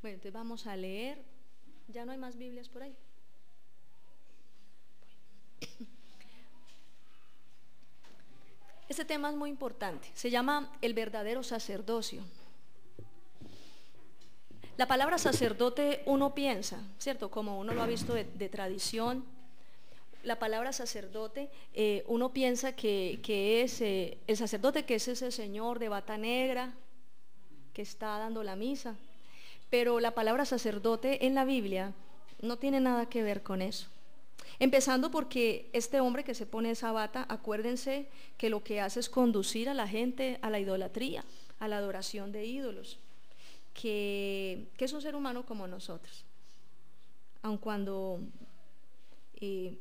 Bueno, entonces vamos a leer. ¿Ya no hay más Biblias por ahí? Este tema es muy importante. Se llama el verdadero sacerdocio. La palabra sacerdote uno piensa, ¿cierto? Como uno lo ha visto de tradición, la palabra sacerdote, uno piensa que es el sacerdote, que es ese señor de bata negra que está dando la misa. Pero la palabra sacerdote en la Biblia no tiene nada que ver con eso. Empezando porque este hombre que se pone esa bata, acuérdense que lo que hace es conducir a la gente a la idolatría, a la adoración de ídolos, que es un ser humano como nosotros, aun cuando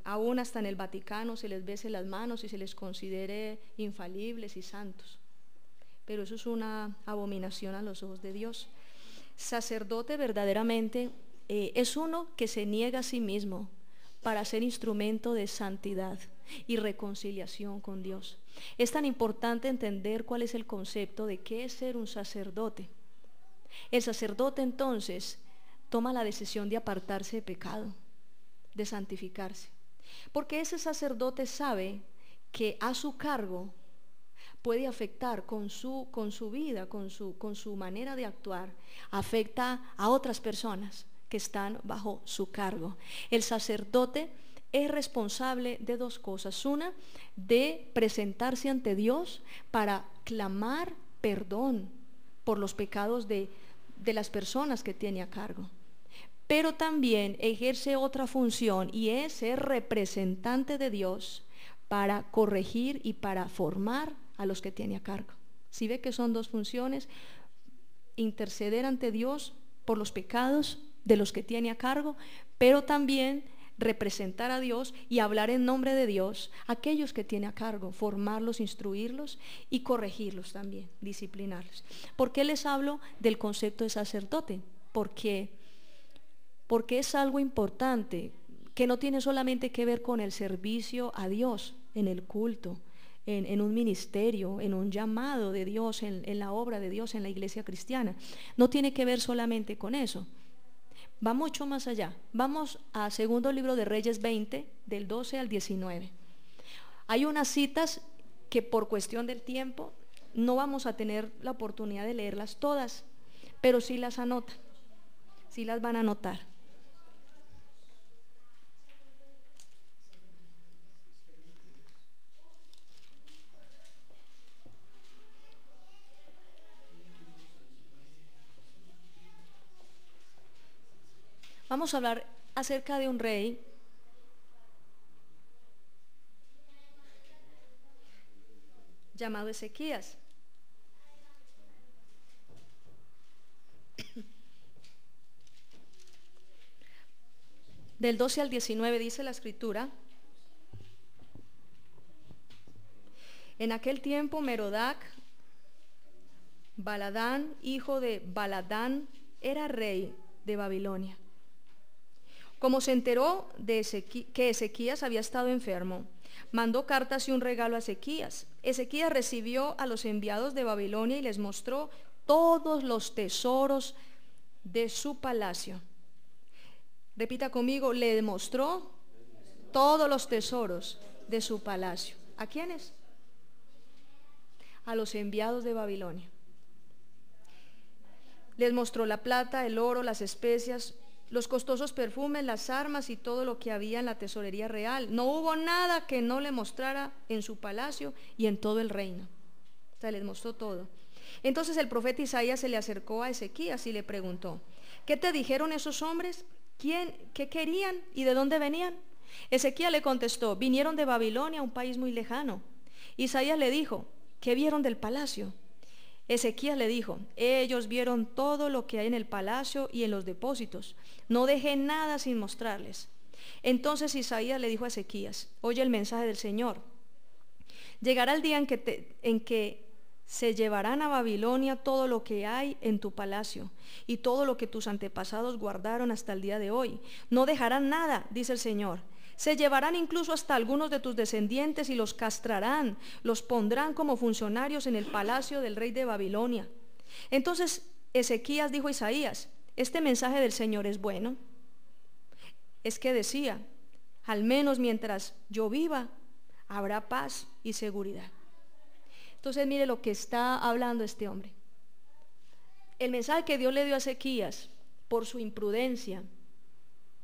aún hasta en el Vaticano se les bese las manos y se les considere infalibles y santos, pero eso es una abominación a los ojos de Dios. Sacerdote verdaderamente es uno que se niega a sí mismo para ser instrumento de santidad y reconciliación con Dios. Es tan importante entender cuál es el concepto de qué es ser un sacerdote. El sacerdote entonces toma la decisión de apartarse de pecado, de santificarse, porque ese sacerdote sabe que a su cargo puede afectar con su vida, con su manera de actuar, afecta a otras personas que están bajo su cargo. El sacerdote es responsable de dos cosas: una, de presentarse ante Dios para clamar perdón por los pecados de las personas que tiene a cargo, pero también ejerce otra función, y es ser representante de Dios para corregir y para formar a los que tiene a cargo. ¿Sí ve que son dos funciones? Interceder ante Dios por los pecados de los que tiene a cargo, pero también representar a Dios y hablar en nombre de Dios a aquellos que tiene a cargo, formarlos, instruirlos y corregirlos también, disciplinarlos. ¿Por qué les hablo del concepto de sacerdote? Porque es algo importante que no tiene solamente que ver con el servicio a Dios en el culto, en un ministerio, en un llamado de Dios, en la obra de Dios en la iglesia cristiana. No tiene que ver solamente con eso. Va mucho más allá. Vamos a segundo libro de Reyes 20, del 12 al 19. Hay unas citas que por cuestión del tiempo no vamos a tener la oportunidad de leerlas todas, pero sí las anotan, sí las van a anotar. Vamos a hablar acerca de un rey llamado Ezequías. Del 12 al 19 dice la escritura: en aquel tiempo Merodach Baladán, hijo de Baladán, era rey de Babilonia. Como se enteró de que Ezequías había estado enfermo, mandó cartas y un regalo a Ezequías. Ezequías recibió a los enviados de Babilonia y les mostró todos los tesoros de su palacio. Repita conmigo: le mostró todos los tesoros de su palacio. ¿A quiénes? A los enviados de Babilonia. Les mostró la plata, el oro, las especias, los costosos perfumes, las armas y todo lo que había en la tesorería real. No hubo nada que no le mostrara en su palacio y en todo el reino. O sea, les mostró todo. Entonces el profeta Isaías se le acercó a Ezequías y le preguntó: ¿qué te dijeron esos hombres? ¿Qué querían y de dónde venían? Ezequías le contestó: vinieron de Babilonia, un país muy lejano. Isaías le dijo: ¿qué vieron del palacio? Ezequías le dijo: ellos vieron todo lo que hay en el palacio y en los depósitos. No dejé nada sin mostrarles. Entonces Isaías le dijo a Ezequías: oye el mensaje del Señor. Llegará el día en que se llevarán a Babilonia todo lo que hay en tu palacio y todo lo que tus antepasados guardaron hasta el día de hoy. No dejarán nada, dice el Señor. Se llevarán incluso hasta algunos de tus descendientes y los castrarán, los pondrán como funcionarios en el palacio del rey de Babilonia. Entonces Ezequías dijo a Isaías: este mensaje del Señor es bueno, es que decía, al menos mientras yo viva, habrá paz y seguridad. Entonces mire lo que está hablando este hombre. El mensaje que Dios le dio a Ezequías por su imprudencia,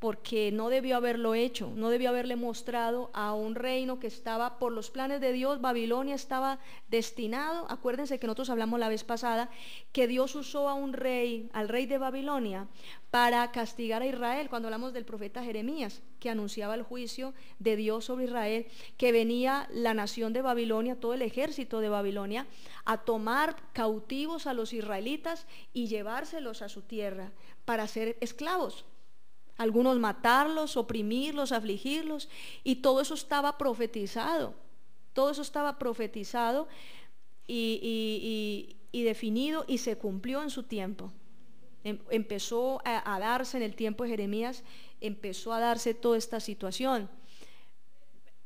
porque no debió haberlo hecho, no debió haberle mostrado a un reino que estaba por los planes de Dios. Babilonia estaba destinado, acuérdense que nosotros hablamos la vez pasada, que Dios usó a un rey, al rey de Babilonia, para castigar a Israel, cuando hablamos del profeta Jeremías, que anunciaba el juicio de Dios sobre Israel, que venía la nación de Babilonia, todo el ejército de Babilonia, a tomar cautivos a los israelitas y llevárselos a su tierra para ser esclavos. Algunos matarlos, oprimirlos, afligirlos, y todo eso estaba profetizado, todo eso estaba profetizado y definido, y se cumplió en su tiempo. Empezó a darse en el tiempo de Jeremías, empezó a darse toda esta situación.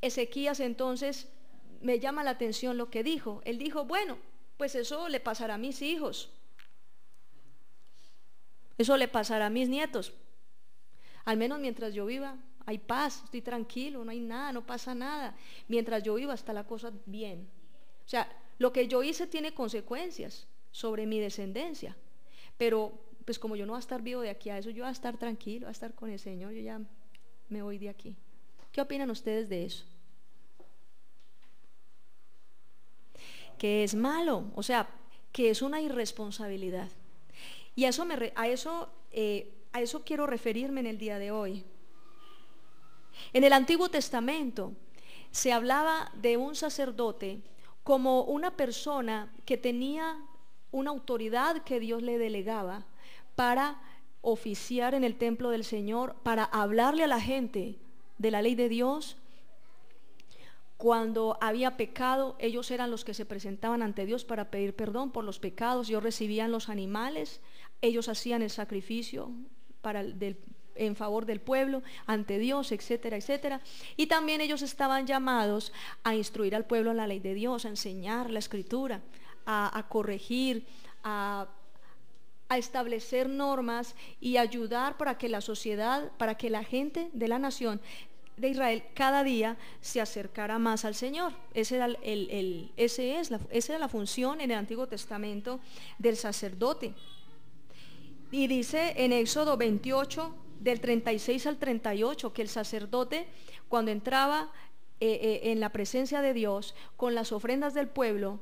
Ezequías entonces, me llama la atención lo que dijo. Él dijo, bueno, pues eso le pasará a mis hijos, eso le pasará a mis nietos. Al menos mientras yo viva, hay paz, estoy tranquilo, no hay nada, no pasa nada. Mientras yo viva está la cosa bien. O sea, lo que yo hice tiene consecuencias sobre mi descendencia, pero pues como yo no voy a estar vivo de aquí a eso, yo voy a estar tranquilo, voy a estar con el Señor, yo ya me voy de aquí. ¿Qué opinan ustedes de eso? Que es malo, o sea, que es una irresponsabilidad. Y a eso quiero referirme en el día de hoy. En el Antiguo Testamento se hablaba de un sacerdote como una persona que tenía una autoridad que Dios le delegaba para oficiar en el templo del Señor, para hablarle a la gente de la ley de Dios. Cuando había pecado, ellos eran los que se presentaban ante Dios para pedir perdón por los pecados. Ellos recibían los animales, ellos hacían el sacrificio en favor del pueblo ante Dios, etcétera, etcétera. Y también ellos estaban llamados a instruir al pueblo en la ley de Dios, a enseñar la escritura, a corregir, a establecer normas y ayudar para que la sociedad, para que la gente de la nación de Israel cada día se acercara más al Señor. Esa era la función en el Antiguo Testamento del sacerdote. Y dice en Éxodo 28, del 36 al 38, que el sacerdote, cuando entraba en la presencia de Dios con las ofrendas del pueblo,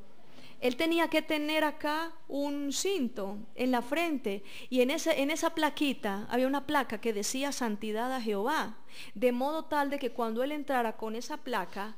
él tenía que tener acá un cinto en la frente, y en esa plaquita había una placa que decía santidad a Jehová, de modo tal de que cuando él entrara con esa placa,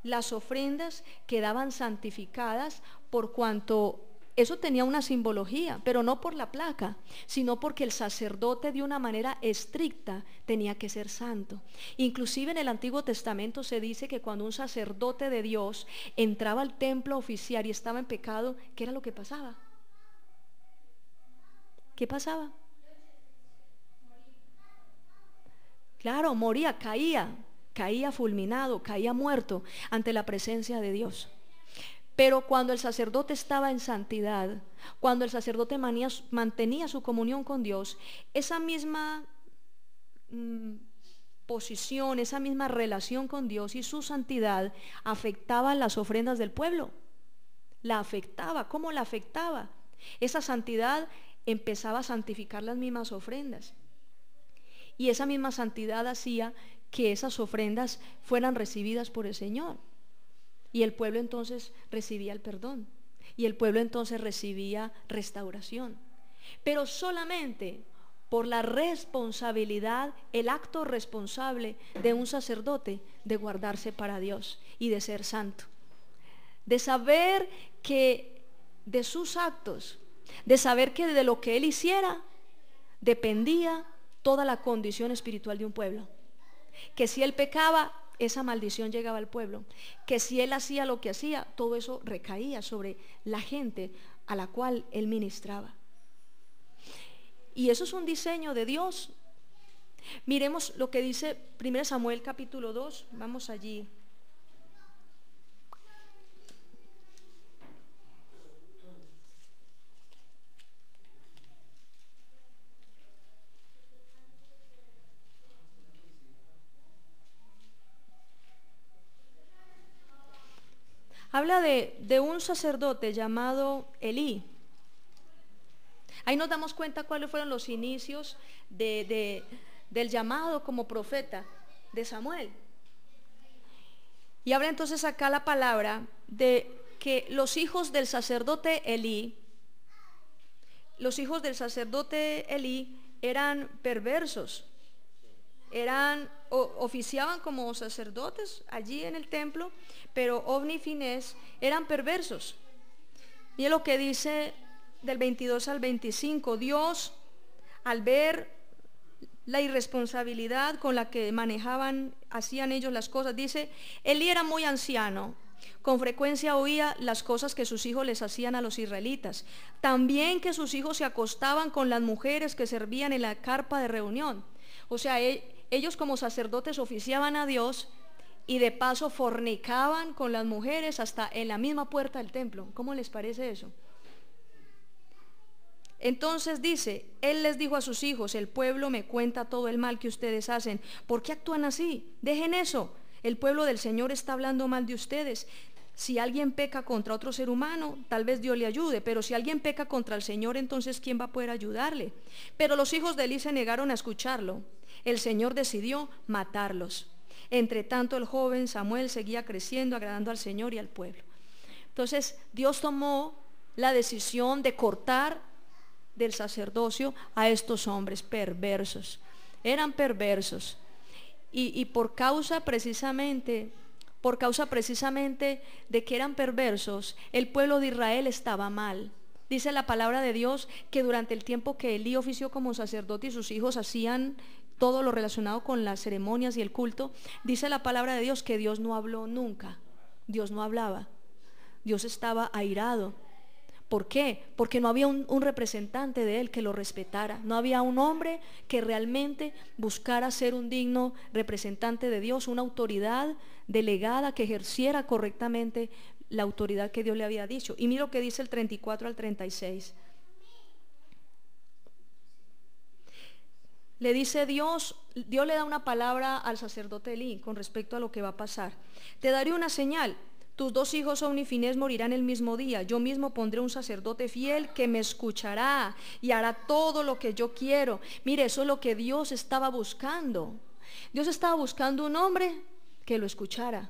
las ofrendas quedaban santificadas, por cuanto eso tenía una simbología, pero no por la placa, sino porque el sacerdote de una manera estricta tenía que ser santo. Inclusive en el Antiguo Testamento se dice que cuando un sacerdote de Dios entraba al templo a oficiar y estaba en pecado, ¿qué era lo que pasaba? ¿Qué pasaba? Claro, moría, caía fulminado, caía muerto ante la presencia de Dios. Pero cuando el sacerdote estaba en santidad, cuando el sacerdote mantenía su comunión con Dios, esa misma posición, esa misma relación con Dios y su santidad afectaba las ofrendas del pueblo. La afectaba. ¿Cómo la afectaba? Esa santidad empezaba a santificar las mismas ofrendas. Y esa misma santidad hacía que esas ofrendas fueran recibidas por el Señor. Y el pueblo entonces recibía el perdón, y el pueblo entonces recibía restauración. Pero solamente por la responsabilidad, el acto responsable de un sacerdote de guardarse para Dios y de ser santo, de saber que de sus actos, de saber que de lo que él hiciera dependía toda la condición espiritual de un pueblo, que si él pecaba, esa maldición llegaba al pueblo, que si él hacía lo que hacía, todo eso recaía sobre la gente a la cual él ministraba. Y eso es un diseño de Dios. Miremos lo que dice 1 Samuel capítulo 2, vamos allí. Habla de un sacerdote llamado Elí. Ahí nos damos cuenta cuáles fueron los inicios del llamado como profeta de Samuel. Y habla entonces acá la palabra de que los hijos del sacerdote Elí, eran perversos, oficiaban como sacerdotes allí en el templo, pero Ofni y Finés eran perversos. Mira lo que dice del 22 al 25. Dios, al ver la irresponsabilidad con la que hacían ellos las cosas, dice: Elí era muy anciano, con frecuencia oía las cosas que sus hijos les hacían a los israelitas, también que sus hijos se acostaban con las mujeres que servían en la carpa de reunión. O sea, ellos como sacerdotes oficiaban a Dios y de paso fornicaban con las mujeres hasta en la misma puerta del templo. ¿Cómo les parece eso? Entonces dice, él les dijo a sus hijos: el pueblo me cuenta todo el mal que ustedes hacen. ¿Por qué actúan así? Dejen eso. El pueblo del Señor está hablando mal de ustedes. Si alguien peca contra otro ser humano, tal vez Dios le ayude, pero si alguien peca contra el Señor, entonces ¿quién va a poder ayudarle? Pero los hijos de Elí se negaron a escucharlo. El Señor decidió matarlos. Entre tanto, el joven Samuel seguía creciendo, agradando al Señor y al pueblo. Entonces, Dios tomó la decisión de cortar del sacerdocio a estos hombres perversos. Eran perversos. Y por causa precisamente de que eran perversos, el pueblo de Israel estaba mal. Dice la palabra de Dios que durante el tiempo que Elí ofició como sacerdote y sus hijos hacían todo lo relacionado con las ceremonias y el culto, dice la palabra de Dios que Dios no habló nunca. Dios no hablaba. Dios estaba airado. ¿Por qué? Porque no había un representante de él que lo respetara. No había un hombre que realmente buscara ser un digno representante de Dios, una autoridad delegada que ejerciera correctamente la autoridad que Dios le había dicho. Y mira lo que dice el 34 al 36. Le dice Dios le da una palabra al sacerdote Elí con respecto a lo que va a pasar. Te daré una señal. Tus dos hijos Ofni y Finés morirán el mismo día. Yo mismo pondré un sacerdote fiel que me escuchará y hará todo lo que yo quiero. Mire, eso es lo que Dios estaba buscando. Dios estaba buscando un hombre que lo escuchara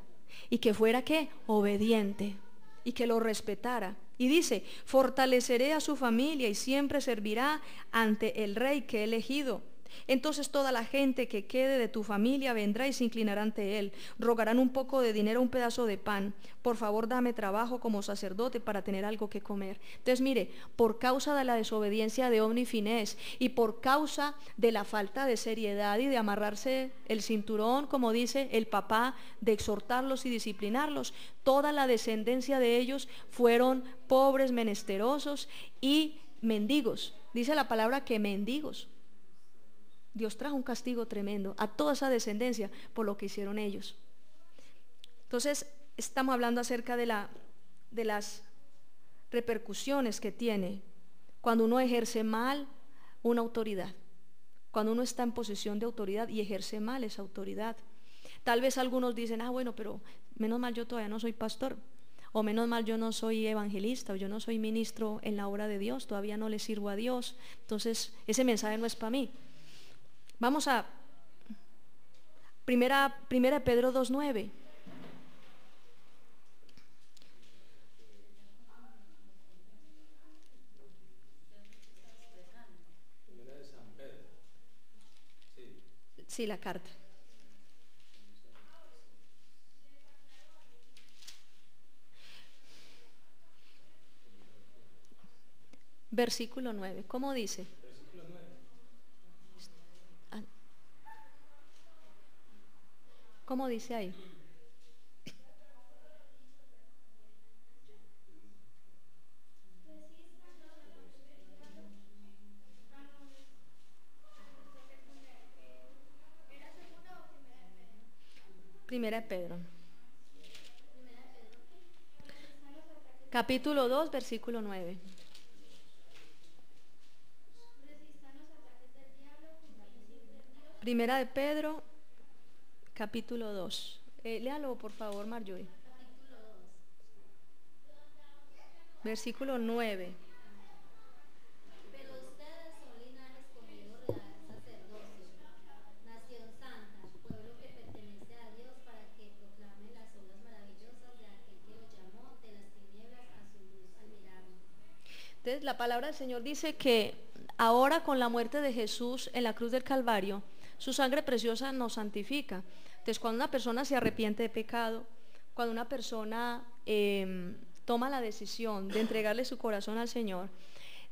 y que fuera ¿qué? Obediente y que lo respetara. Y dice: fortaleceré a su familia y siempre servirá ante el rey que he elegido. Entonces toda la gente que quede de tu familia vendrá y se inclinará ante él. Rogarán un poco de dinero, un pedazo de pan. Por favor, dame trabajo como sacerdote para tener algo que comer. Entonces mire, por causa de la desobediencia de Ofni y Finés y por causa de la falta de seriedad y de amarrarse el cinturón, como dice el papá, de exhortarlos y disciplinarlos, toda la descendencia de ellos fueron pobres, menesterosos y mendigos. Dice la palabra que mendigos. Dios trajo un castigo tremendo a toda esa descendencia por lo que hicieron ellos. Entonces, estamos hablando acerca de las repercusiones que tiene cuando uno ejerce mal una autoridad, cuando uno está en posición de autoridad y ejerce mal esa autoridad. Tal vez algunos dicen: bueno, pero menos mal yo todavía no soy pastor, o menos mal yo no soy evangelista, o yo no soy ministro en la obra de Dios, todavía no le sirvo a Dios, entonces ese mensaje no es para mí. Vamos a primera de Pedro 2:9. Sí, la carta. Versículo 9. ¿Cómo dice? ¿Cómo dice ahí? Primera de Pedro. Capítulo 2, versículo 9. Primera de Pedro, capítulo 2. Léalo por favor, Marjorie. versículo 9. Pero ustedes son linaje escogido, real sacerdocio, nación santa, pueblo que pertenece a Dios, para que proclamen las obras maravillosas de aquel que los llamó de las tinieblas a su luz admirable. Entonces la palabra del Señor dice que ahora con la muerte de Jesús en la cruz del Calvario, su sangre preciosa nos santifica. Entonces cuando una persona se arrepiente de pecado, cuando una persona toma la decisión de entregarle su corazón al Señor,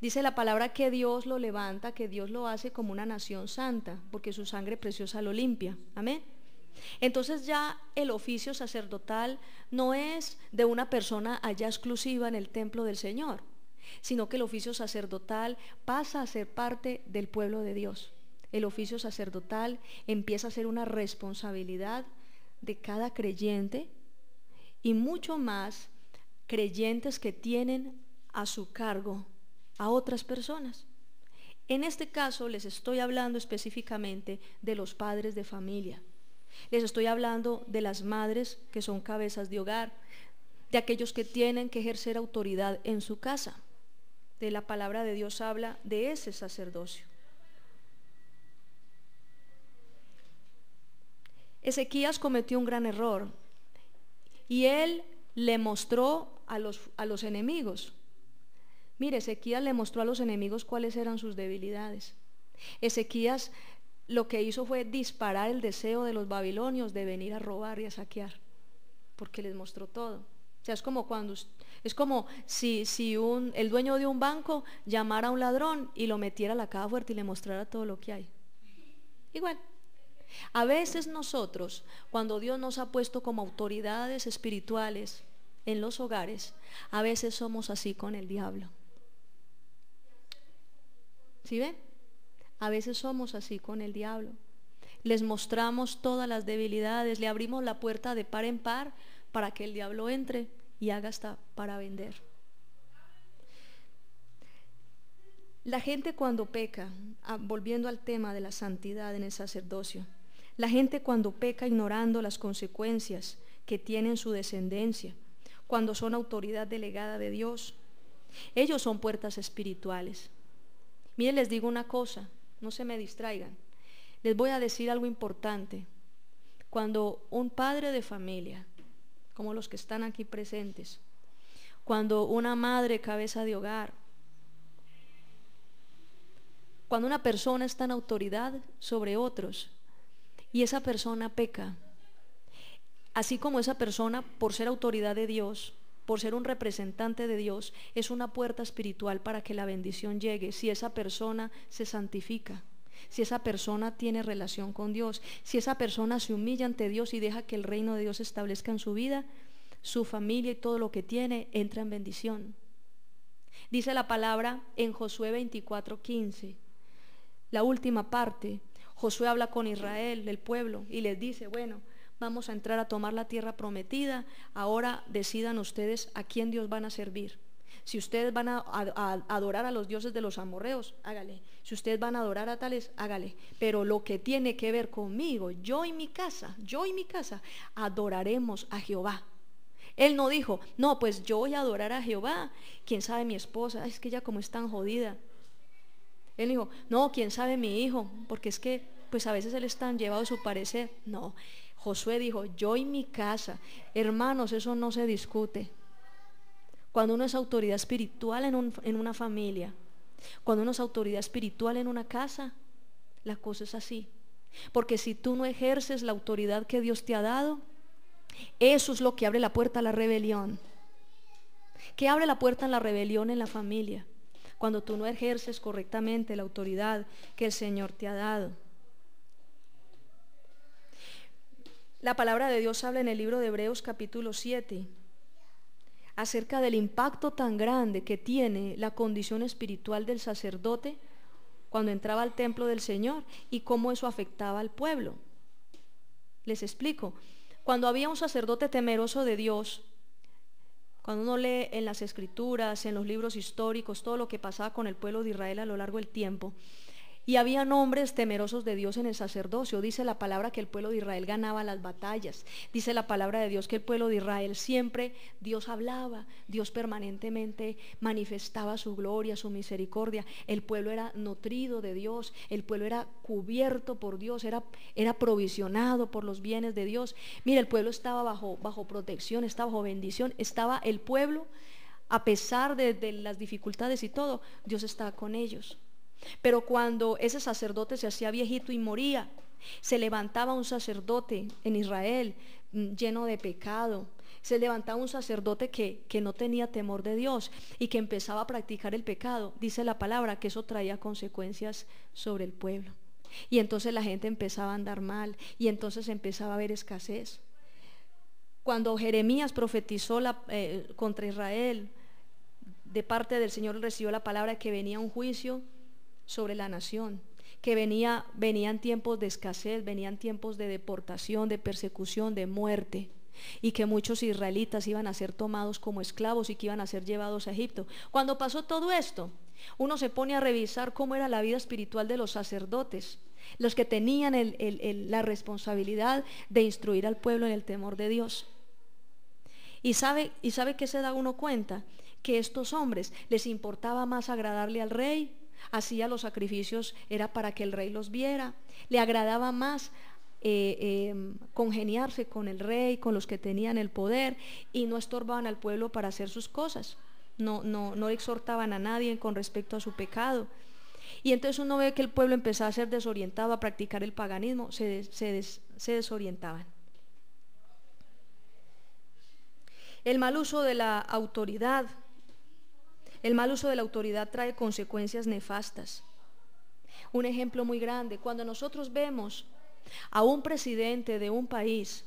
dice la palabra que Dios lo levanta, que Dios lo hace como una nación santa, porque su sangre preciosa lo limpia. Amén. Entonces ya el oficio sacerdotal no es de una persona allá exclusiva en el templo del Señor, sino que el oficio sacerdotal pasa a ser parte del pueblo de Dios. El oficio sacerdotal empieza a ser una responsabilidad de cada creyente y mucho más creyentes que tienen a su cargo a otras personas. En este caso les estoy hablando específicamente de los padres de familia. Les estoy hablando de las madres que son cabezas de hogar, de aquellos que tienen que ejercer autoridad en su casa. De la palabra de Dios habla de ese sacerdocio. Ezequías cometió un gran error y él le mostró a los enemigos. Mire, Ezequías le mostró a los enemigos cuáles eran sus debilidades. Ezequías lo que hizo fue disparar el deseo de los babilonios de venir a robar y a saquear, porque les mostró todo. O sea, es como si el dueño de un banco llamara a un ladrón y lo metiera a la caja fuerte y le mostrara todo lo que hay. Igual. A veces nosotros, cuando Dios nos ha puesto como autoridades espirituales en los hogares, a veces somos así con el diablo. ¿Sí ven? A veces somos así con el diablo. Les mostramos todas las debilidades, le abrimos la puerta de par en par para que el diablo entre y haga hasta para vender. La gente cuando peca, volviendo al tema de la santidad en el sacerdocio, la gente cuando peca ignorando las consecuencias que tiene su descendencia, cuando son autoridad delegada de Dios, ellos son puertas espirituales. Miren, les digo una cosa, no se me distraigan. Les voy a decir algo importante. Cuando un padre de familia, como los que están aquí presentes, cuando una madre cabeza de hogar, cuando una persona está en autoridad sobre otros y esa persona peca, así como esa persona, por ser autoridad de Dios, por ser un representante de Dios, es una puerta espiritual para que la bendición llegue, si esa persona se santifica, si esa persona tiene relación con Dios, si esa persona se humilla ante Dios y deja que el reino de Dios se establezca en su vida, su familia y todo lo que tiene entra en bendición. Dice la palabra en Josué 24:15, la última parte. Josué habla con Israel, el pueblo, y les dice, bueno, vamos a entrar a tomar la tierra prometida, ahora decidan ustedes a quién Dios van a servir. Si ustedes van a adorar a los dioses de los amorreos, hágale. Si ustedes van a adorar a tales, hágale. Pero lo que tiene que ver conmigo, yo y mi casa, adoraremos a Jehová. Él no dijo, no, pues yo voy a adorar a Jehová. Quién sabe mi esposa, es que ella como es tan jodida. Él dijo, no, quién sabe mi hijo, porque es que pues a veces él es tan llevado a su parecer. No, Josué dijo, yo y mi casa. Hermanos, eso no se discute. Cuando uno es autoridad espiritual en una familia, cuando uno es autoridad espiritual en una casa, la cosa es así. Porque si tú no ejerces la autoridad que Dios te ha dado, eso es lo que abre la puerta a la rebelión. ¿Qué abre la puerta a la rebelión en la familia? Cuando tú no ejerces correctamente la autoridad que el Señor te ha dado. La palabra de Dios habla en el libro de Hebreos capítulo 7 acerca del impacto tan grande que tiene la condición espiritual del sacerdote cuando entraba al templo del Señor y cómo eso afectaba al pueblo. Les explico. Cuando había un sacerdote temeroso de Dios, cuando uno lee en las escrituras, en los libros históricos, todo lo que pasaba con el pueblo de Israel a lo largo del tiempo, Y habían hombres temerosos de Dios en el sacerdocio. Dice la palabra que el pueblo de Israel ganaba las batallas. Dice la palabra de Dios que el pueblo de Israel siempre, Dios hablaba, Dios permanentemente manifestaba su gloria, su misericordia. El pueblo era nutrido de Dios, el pueblo era cubierto por Dios, era provisionado por los bienes de Dios. Mira, el pueblo estaba bajo protección, estaba bajo bendición, estaba el pueblo, a pesar de las dificultades y todo, Dios estaba con ellos. Pero cuando ese sacerdote se hacía viejito y moría, se levantaba un sacerdote en Israel lleno de pecado. Se levantaba un sacerdote que no tenía temor de Dios y que empezaba a practicar el pecado. Dice la palabra que eso traía consecuencias sobre el pueblo. Y entonces la gente empezaba a andar mal y entonces empezaba a haber escasez. Cuando Jeremías profetizó contra Israel, de parte del Señor recibió la palabra de que venía un juicio sobre la nación, que venían tiempos de escasez, venían tiempos de deportación, de persecución, de muerte, y que muchos israelitas iban a ser tomados como esclavos y que iban a ser llevados a Egipto. Cuando pasó todo esto, uno se pone a revisar cómo era la vida espiritual de los sacerdotes, los que tenían la responsabilidad de instruir al pueblo en el temor de Dios. Y sabe que se da uno cuenta que estos hombres les importaba más agradarle al rey. Hacía los sacrificios, era para que el rey los viera. Le agradaba más congeniarse con el rey, con los que tenían el poder, y no estorbaban al pueblo para hacer sus cosas. No exhortaban a nadie con respecto a su pecado. Y entonces uno ve que el pueblo empezaba a ser desorientado, a practicar el paganismo, se desorientaban. El mal uso de la autoridad. El mal uso de la autoridad trae consecuencias nefastas. Un ejemplo muy grande, cuando nosotros vemos a un presidente de un país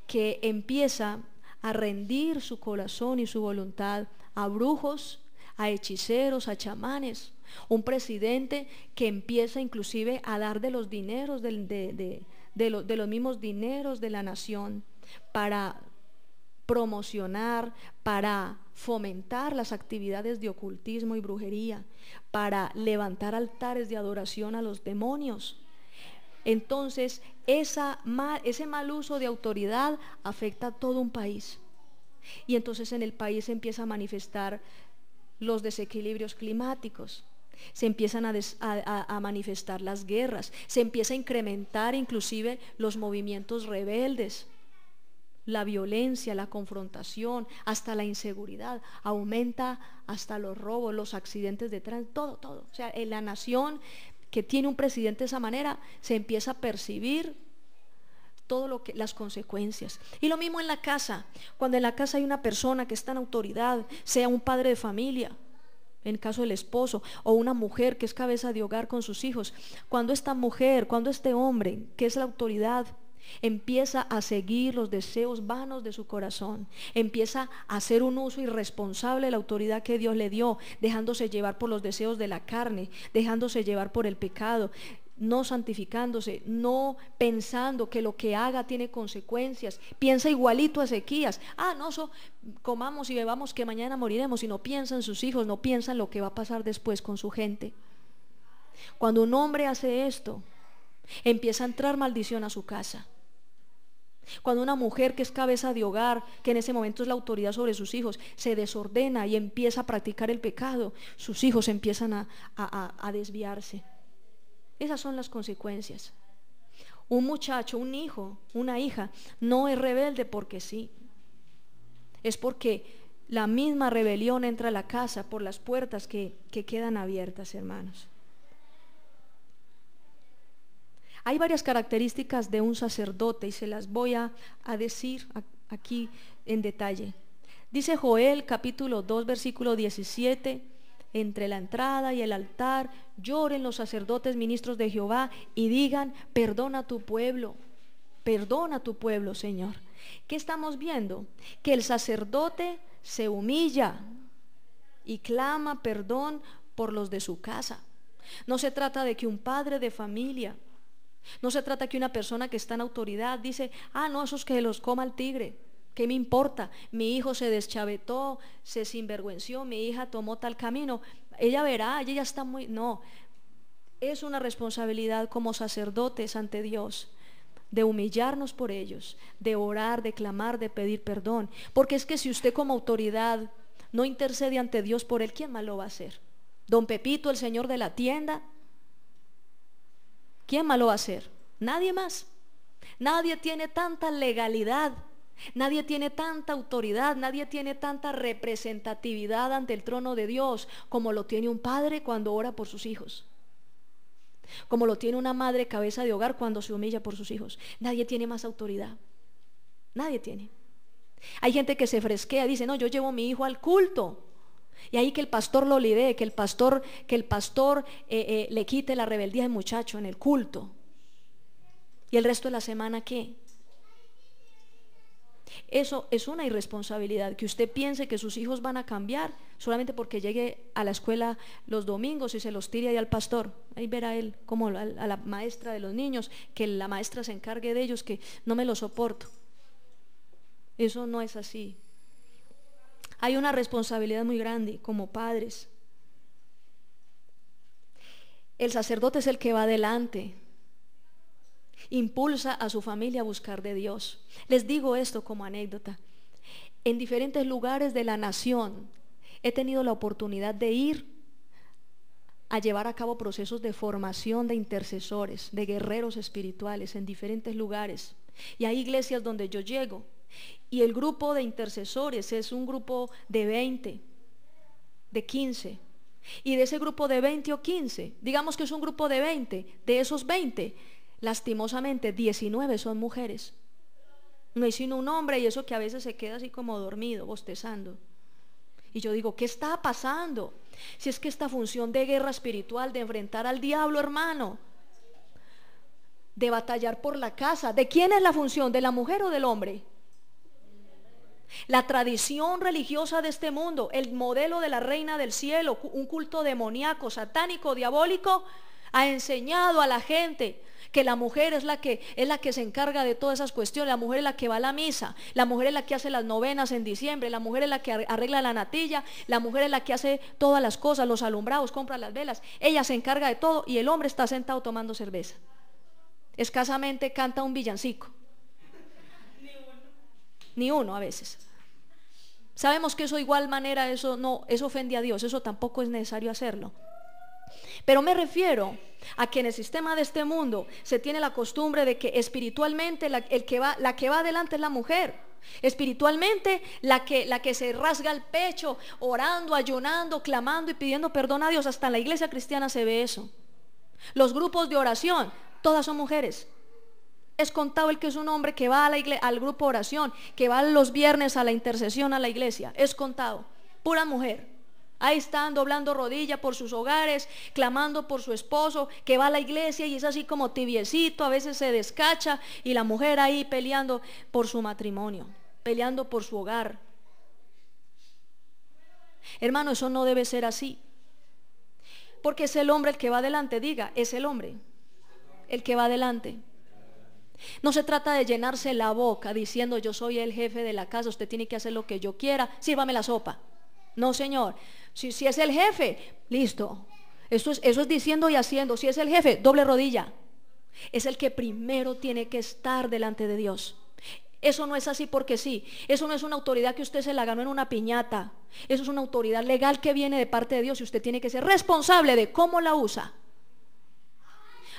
que empieza a rendir su corazón y su voluntad a brujos, a hechiceros, a chamanes, un presidente que empieza inclusive a dar de los dineros, de los mismos dineros de la nación para promocionar, para fomentar las actividades de ocultismo y brujería, para levantar altares de adoración a los demonios. Entonces ese mal uso de autoridad afecta a todo un país, y entonces en el país se empieza a manifestar los desequilibrios climáticos, se empiezan a manifestar las guerras, se empieza a incrementar inclusive los movimientos rebeldes, la violencia, la confrontación, hasta la inseguridad, aumenta hasta los robos, los accidentes de tránsito, todo. O sea, en la nación que tiene un presidente de esa manera, se empieza a percibir las consecuencias. Y lo mismo en la casa, cuando en la casa hay una persona que está en autoridad, sea un padre de familia, en caso del esposo, o una mujer que es cabeza de hogar con sus hijos, cuando esta mujer, cuando este hombre, que es la autoridad, empieza a seguir los deseos vanos de su corazón, empieza a hacer un uso irresponsable de la autoridad que Dios le dio, dejándose llevar por los deseos de la carne, dejándose llevar por el pecado, no santificándose, no pensando que lo que haga tiene consecuencias. Piensa igualito a Ezequías: comamos y bebamos que mañana moriremos. Y no piensa en sus hijos, no piensa en lo que va a pasar después con su gente. Cuando un hombre hace esto, empieza a entrar maldición a su casa. Cuando una mujer que es cabeza de hogar, que en ese momento es la autoridad sobre sus hijos, se desordena y empieza a practicar el pecado, sus hijos empiezan a desviarse. Esas son las consecuencias. Un muchacho, un hijo, una hija no es rebelde porque sí, es porque la misma rebelión entra a la casa por las puertas que quedan abiertas, hermanos. Hay varias características de un sacerdote y se las voy a decir aquí en detalle. Dice Joel capítulo 2 versículo 17: entre la entrada y el altar lloren los sacerdotes ministros de Jehová y digan: perdona a tu pueblo, Señor. ¿Qué estamos viendo? Que el sacerdote se humilla y clama perdón por los de su casa. No se trata de que un padre de familia, no se trata que una persona que está en autoridad dice: esos que los coma el tigre, ¿qué me importa? Mi hijo se deschavetó, se sinvergüenció, mi hija tomó tal camino, ella verá, ella ya está muy... No, Es una responsabilidad como sacerdotes ante Dios, de humillarnos por ellos, de orar, de clamar, de pedir perdón. Porque es que si usted como autoridad no intercede ante Dios por él, ¿quién más lo va a hacer? Don Pepito, el señor de la tienda. ¿Quién más lo va a hacer? Nadie más. Nadie tiene tanta legalidad, nadie tiene tanta autoridad, nadie tiene tanta representatividad ante el trono de Dios como lo tiene un padre cuando ora por sus hijos, como lo tiene una madre cabeza de hogar cuando se humilla por sus hijos. Nadie tiene más autoridad. Nadie tiene. Hay gente que se fresquea, dice, no, yo llevo a mi hijo al culto. Y ahí que el pastor lo lidere, que el pastor le quite la rebeldía al muchacho en el culto. ¿Y el resto de la semana qué? Eso es una irresponsabilidad, que usted piense que sus hijos van a cambiar solamente porque llegue a la escuela los domingos y se los tire ahí al pastor. Ahí verá él como a la maestra de los niños, que la maestra se encargue de ellos, que no me lo soporto. Eso no es así. Hay una responsabilidad muy grande como padres. El sacerdote es el que va adelante, impulsa a su familia a buscar de Dios. Les digo esto como anécdota. En diferentes lugares de la nación he tenido la oportunidad de ir a llevar a cabo procesos de formación de intercesores, de guerreros espirituales en diferentes lugares. Y hay iglesias donde yo llego y el grupo de intercesores es un grupo de 20, de 15. Y de ese grupo de 20 o 15, digamos que es un grupo de 20, de esos 20, lastimosamente 19 son mujeres. No hay sino un hombre, y eso que a veces se queda así como dormido, bostezando. Y yo digo, ¿qué está pasando? Si es que esta función de guerra espiritual, de enfrentar al diablo, hermano, de batallar por la casa, ¿de quién es la función? ¿De la mujer o del hombre? La tradición religiosa de este mundo, el modelo de la reina del cielo, un culto demoníaco, satánico, diabólico, ha enseñado a la gente que la mujer es la que se encarga de todas esas cuestiones. La mujer es la que va a la misa, la mujer es la que hace las novenas en diciembre, la mujer es la que arregla la natilla, la mujer es la que hace todas las cosas, los alumbrados, compra las velas, ella se encarga de todo y el hombre está sentado tomando cerveza. Escasamente canta un villancico. Ni uno a veces. Sabemos que eso de igual manera, eso ofende a Dios, eso tampoco es necesario hacerlo. Pero me refiero a que en el sistema de este mundo se tiene la costumbre de que espiritualmente la que va adelante es la mujer. Espiritualmente la que se rasga el pecho, orando, ayunando, clamando y pidiendo perdón a Dios. Hasta en la iglesia cristiana se ve eso. Los grupos de oración, todas son mujeres. Es contado el que es un hombre que va al grupo de oración, que va los viernes a la intercesión a la iglesia. Es contado, pura mujer. Ahí están doblando rodilla por sus hogares, clamando por su esposo, que va a la iglesia y es así como tibiecito, a veces se descacha, y la mujer ahí peleando por su matrimonio, peleando por su hogar. Hermano, eso no debe ser así, porque es el hombre el que va adelante. Diga, es el hombre el que va adelante. No se trata de llenarse la boca diciendo yo soy el jefe de la casa, usted tiene que hacer lo que yo quiera, sírvame la sopa. No, señor. Si es el jefe, listo. Eso es diciendo y haciendo. Si es el jefe, doble rodilla. Es el que primero tiene que estar delante de Dios. Eso no es así porque sí. Eso no es una autoridad que usted se la ganó en una piñata. Eso es una autoridad legal que viene de parte de Dios y usted tiene que ser responsable de cómo la usa.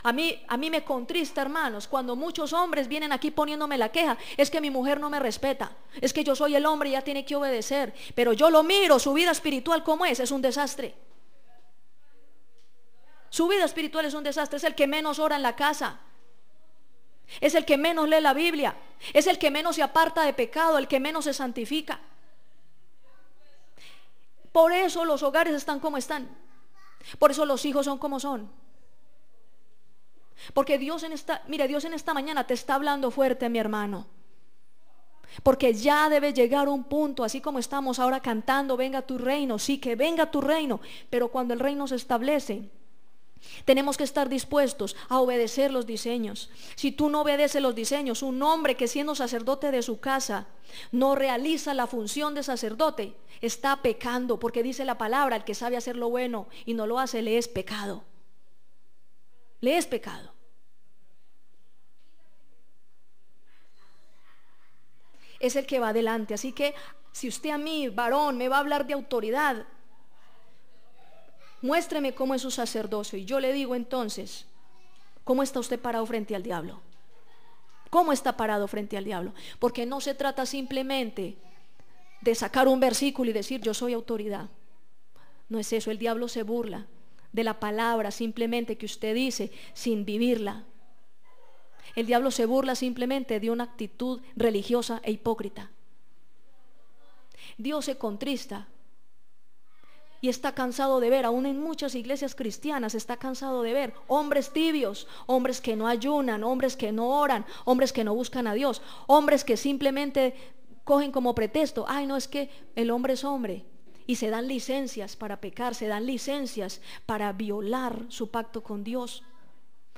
A mí me contrista, hermanos, cuando muchos hombres vienen aquí poniéndome la queja. Es que mi mujer no me respeta, es que yo soy el hombre y ella tiene que obedecer. Pero yo lo miro, su vida espiritual ¿cómo es? Es un desastre. Su vida espiritual es un desastre. Es el que menos ora en la casa, es el que menos lee la Biblia, es el que menos se aparta de pecado, el que menos se santifica. Por eso los hogares están como están. Por eso los hijos son como son. Porque Dios en esta mañana te está hablando fuerte, mi hermano. Porque ya debe llegar un punto, así como estamos ahora cantando, venga tu reino, sí, que venga tu reino, pero cuando el reino se establece, tenemos que estar dispuestos a obedecer los diseños. Si tú no obedeces los diseños, un hombre que siendo sacerdote de su casa no realiza la función de sacerdote, está pecando, porque dice la palabra, el que sabe hacer lo bueno y no lo hace, le es pecado. Le es pecado. Es el que va adelante. Así que si usted a mí, varón, me va a hablar de autoridad, muéstreme cómo es su sacerdocio. Y yo le digo entonces, ¿cómo está usted parado frente al diablo? ¿Cómo está parado frente al diablo? Porque no se trata simplemente de sacar un versículo y decir yo soy autoridad. No es eso. El diablo se burla de la palabra simplemente que usted dice sin vivirla. El diablo se burla simplemente de una actitud religiosa e hipócrita. Dios se contrista y está cansado de ver, aún en muchas iglesias cristianas está cansado de ver hombres tibios, hombres que no ayunan, hombres que no oran, hombres que no buscan a Dios, hombres que simplemente cogen como pretexto, ay no, es que el hombre es hombre, y se dan licencias para pecar, se dan licencias para violar su pacto con Dios,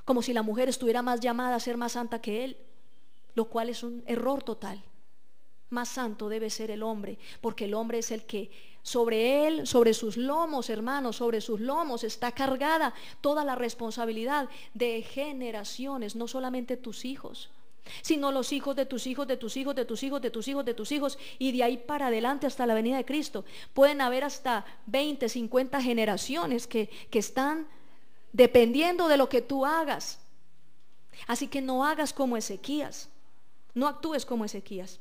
como si la mujer estuviera más llamada a ser más santa que él, lo cual es un error total. Más santo debe ser el hombre, porque el hombre es el que sobre él, sobre sus lomos, hermanos, sobre sus lomos está cargada toda la responsabilidad de generaciones, no solamente tus hijos, sino los hijos de tus hijos, de tus hijos, de tus hijos, de tus hijos, de tus hijos, y de ahí para adelante hasta la venida de Cristo. Pueden haber hasta 20, 50 generaciones que están dependiendo de lo que tú hagas. Así que no hagas como Ezequías, no actúes como Ezequías.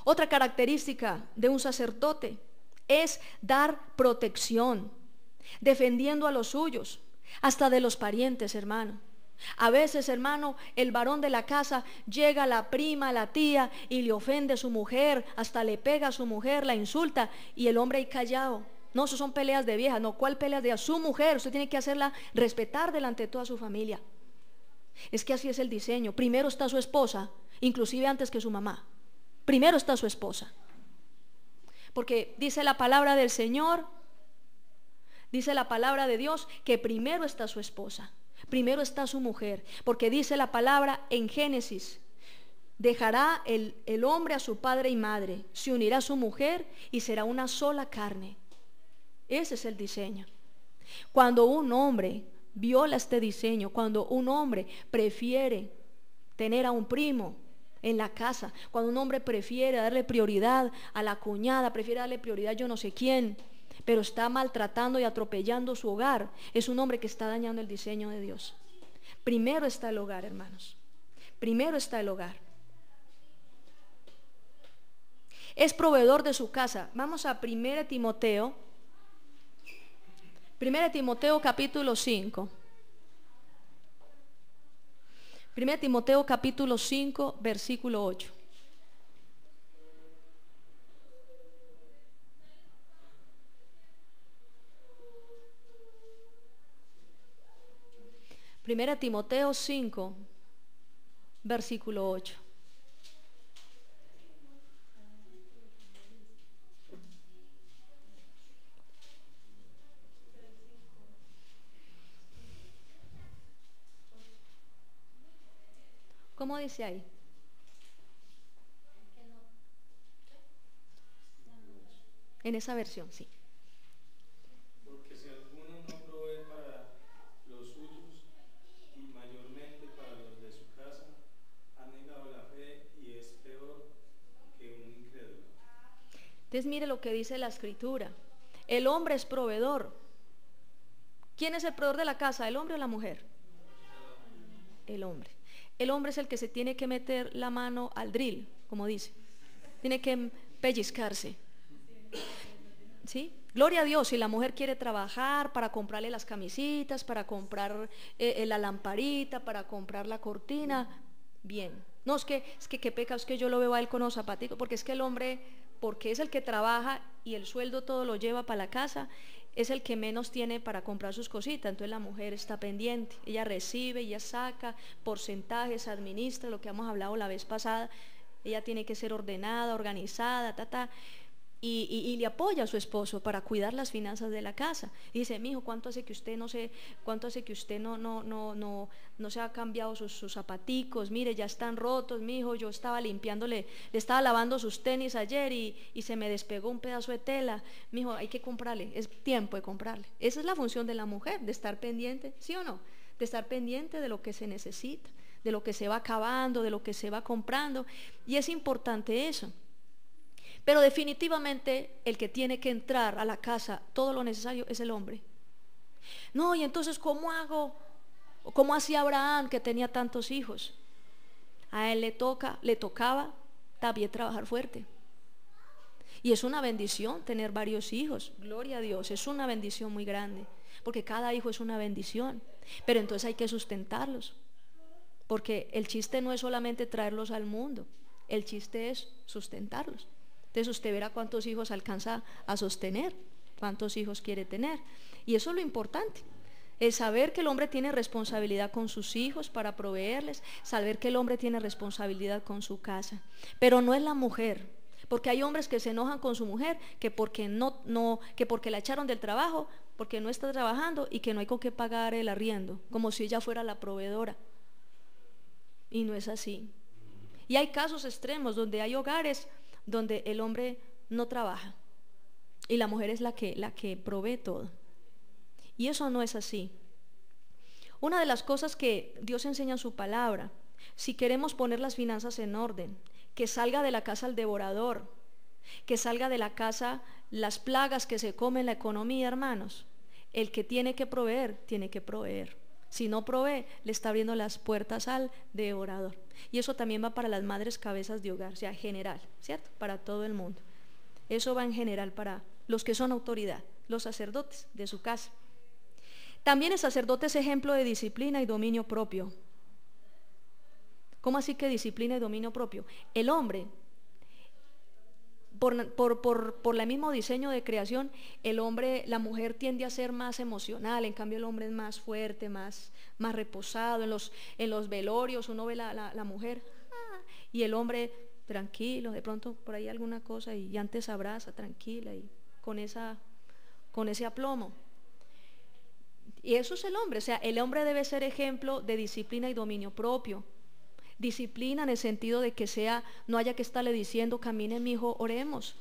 Otra característica de un sacerdote es dar protección, defendiendo a los suyos, hasta de los parientes, hermano. A veces, hermano, el varón de la casa llega a la prima, a la tía y le ofende a su mujer, hasta le pega a su mujer, la insulta, y el hombre ahí callado. No, eso son peleas de viejas. No, ¿cuál peleas de viejas? Su mujer, usted tiene que hacerla respetar delante de toda su familia. Es que así es el diseño. Primero está su esposa, inclusive antes que su mamá. Primero está su esposa, porque dice la palabra del Señor, dice la palabra de Dios, que primero está su esposa, primero está su mujer, porque dice la palabra en Génesis, dejará el hombre a su padre y madre, se unirá a su mujer y será una sola carne. Ese es el diseño. Cuando un hombre viola este diseño, cuando un hombre prefiere tener a un primo en la casa, cuando un hombre prefiere darle prioridad a la cuñada, prefiere darle prioridad a yo no sé quién, pero está maltratando y atropellando su hogar, es un hombre que está dañando el diseño de Dios. Primero está el hogar, hermanos. Primero está el hogar. Es proveedor de su casa. Vamos a 1 Timoteo. 1 Timoteo capítulo 5. 1 Timoteo capítulo 5, versículo 8. Primera Timoteo 5, versículo 8. ¿Cómo dice ahí? En esa versión, sí. Porque si alguno no provee para los suyos y mayormente para los de su casa, ha negado la fe y es peor que un incrédulo. Entonces mire lo que dice la Escritura. El hombre es proveedor. ¿Quién es el proveedor de la casa? ¿El hombre o la mujer? El hombre. El hombre es el que se tiene que meter la mano al drill, como dice. Tiene que pellizcarse. ¿Sí? Gloria a Dios, si la mujer quiere trabajar para comprarle las camisitas, para comprar la lamparita, para comprar la cortina, bien. No, es que qué pecado, es que yo lo veo a él con los zapaticos, porque es que el hombre, porque es el que trabaja y el sueldo todo lo lleva para la casa, es el que menos tiene para comprar sus cositas. Entonces la mujer está pendiente, ella recibe, ella saca porcentajes, administra, lo que hemos hablado la vez pasada. Ella tiene que ser ordenada, organizada, y le apoya a su esposo para cuidar las finanzas de la casa. Y dice, mijo, ¿cuánto hace que usted no se ha cambiado sus zapaticos? Mire, ya están rotos, mijo, yo estaba limpiándole, le estaba lavando sus tenis ayer y se me despegó un pedazo de tela. Mijo, hay que comprarle, es tiempo de comprarle. Esa es la función de la mujer, de estar pendiente, ¿sí o no? de estar pendiente de lo que se necesita, de lo que se va acabando, de lo que se va comprando, y es importante eso. Pero definitivamente el que tiene que entrar a la casa todo lo necesario es el hombre. No, y entonces ¿cómo hago? ¿Cómo hacía Abraham, que tenía tantos hijos? A él le tocaba también trabajar fuerte. Y es una bendición tener varios hijos, gloria a Dios, es una bendición muy grande, porque cada hijo es una bendición, pero entonces hay que sustentarlos, porque el chiste no es solamente traerlos al mundo, el chiste es sustentarlos. Entonces usted verá cuántos hijos alcanza a sostener, cuántos hijos quiere tener, y eso es lo importante. Es saber que el hombre tiene responsabilidad con sus hijos para proveerles, saber que el hombre tiene responsabilidad con su casa, pero no es la mujer. Porque hay hombres que se enojan con su mujer que porque porque la echaron del trabajo, porque no está trabajando y que no hay con qué pagar el arriendo, como si ella fuera la proveedora. Y no es así. Y hay casos extremos donde hay hogares donde el hombre no trabaja y la mujer es la que provee todo. Y eso no es así. Una de las cosas que Dios enseña en su palabra, si queremos poner las finanzas en orden, que salga de la casa el devorador, que salga de la casa las plagas que se comen la economía, hermanos. El que tiene que proveer, tiene que proveer. Si no provee, le está abriendo las puertas al devorador. Y eso también va para las madres cabezas de hogar, o sea, general, ¿cierto? Para todo el mundo. Eso va en general para los que son autoridad, los sacerdotes de su casa. También el sacerdote es ejemplo de disciplina y dominio propio. ¿Cómo así que disciplina y dominio propio? El hombre, por el mismo diseño de creación, la mujer tiende a ser más emocional, en cambio el hombre es más fuerte, más reposado. En los velorios uno ve la mujer y el hombre tranquilo, de pronto por ahí alguna cosa y antes abraza tranquila y con ese aplomo. Y eso es el hombre, o sea, el hombre debe ser ejemplo de disciplina y dominio propio. Disciplina en el sentido de que no haya que estarle diciendo, camine mi hijo, oremos,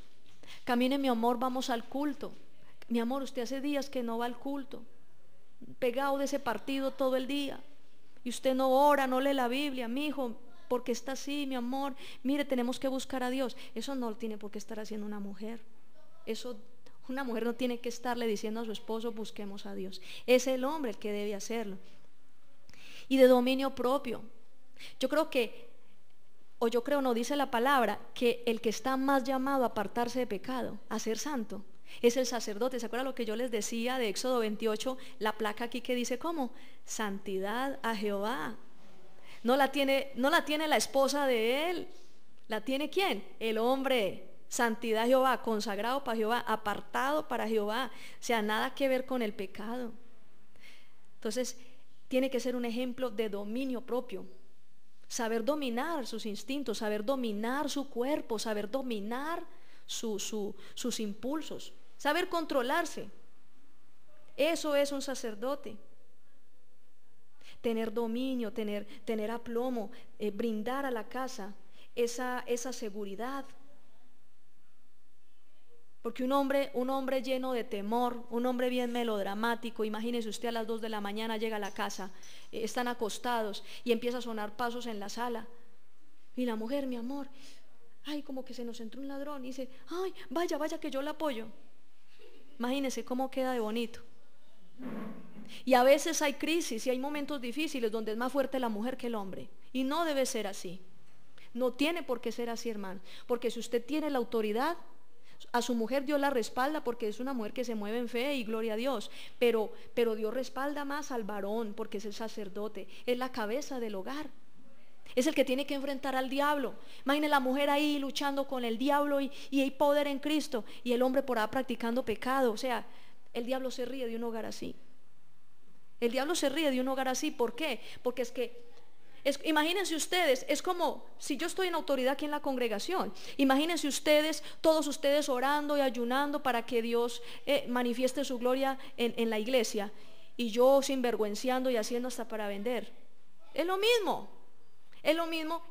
camine mi amor, vamos al culto. Mi amor, usted hace días que no va al culto, pegado de ese partido todo el día, y usted no ora, no lee la Biblia, mi hijo, porque está así, mi amor, mire, tenemos que buscar a Dios. Eso no lo tiene por qué estar haciendo una mujer. Una mujer no tiene que estarle diciendo a su esposo, busquemos a Dios. Es el hombre el que debe hacerlo. Y de dominio propio. Yo creo, no dice la palabra, que el que está más llamado a apartarse de pecado, a ser santo, es el sacerdote. ¿Se acuerdan lo que yo les decía de Éxodo 28? La placa aquí que dice ¿cómo? Santidad a Jehová. No la tiene la esposa de él. ¿La tiene quién? El hombre. Santidad a Jehová, consagrado para Jehová, apartado para Jehová. O sea, nada que ver con el pecado. Entonces, tiene que ser un ejemplo de dominio propio. Saber dominar sus instintos, saber dominar su cuerpo, saber dominar sus impulsos, saber controlarse. Eso es un sacerdote. Tener dominio, tener aplomo, brindar a la casa esa seguridad. Porque un hombre lleno de temor, un hombre bien melodramático, imagínese usted a las 2 de la mañana llega a la casa, están acostados y empieza a sonar pasos en la sala. Y la mujer, mi amor, ay, como que se nos entró un ladrón, y dice, ay, vaya que yo la apoyo. Imagínese cómo queda de bonito. Y a veces hay crisis y hay momentos difíciles donde es más fuerte la mujer que el hombre. Y no debe ser así. No tiene por qué ser así, hermano. Porque si usted tiene la autoridad, a su mujer Dios la respalda porque es una mujer que se mueve en fe y gloria a Dios, pero Dios respalda más al varón porque es el sacerdote, es la cabeza del hogar, es el que tiene que enfrentar al diablo. Imagine la mujer ahí luchando con el diablo y hay poder en Cristo y el hombre por ahí practicando pecado. O sea, el diablo se ríe de un hogar así. El diablo se ríe de un hogar así. ¿Por qué? Porque imagínense ustedes, es como si yo estoy en autoridad aquí en la congregación. Imagínense ustedes, todos ustedes orando y ayunando para que Dios manifieste su gloria en la iglesia, y yo sinvergüenciando y haciendo hasta para vender. Es lo mismo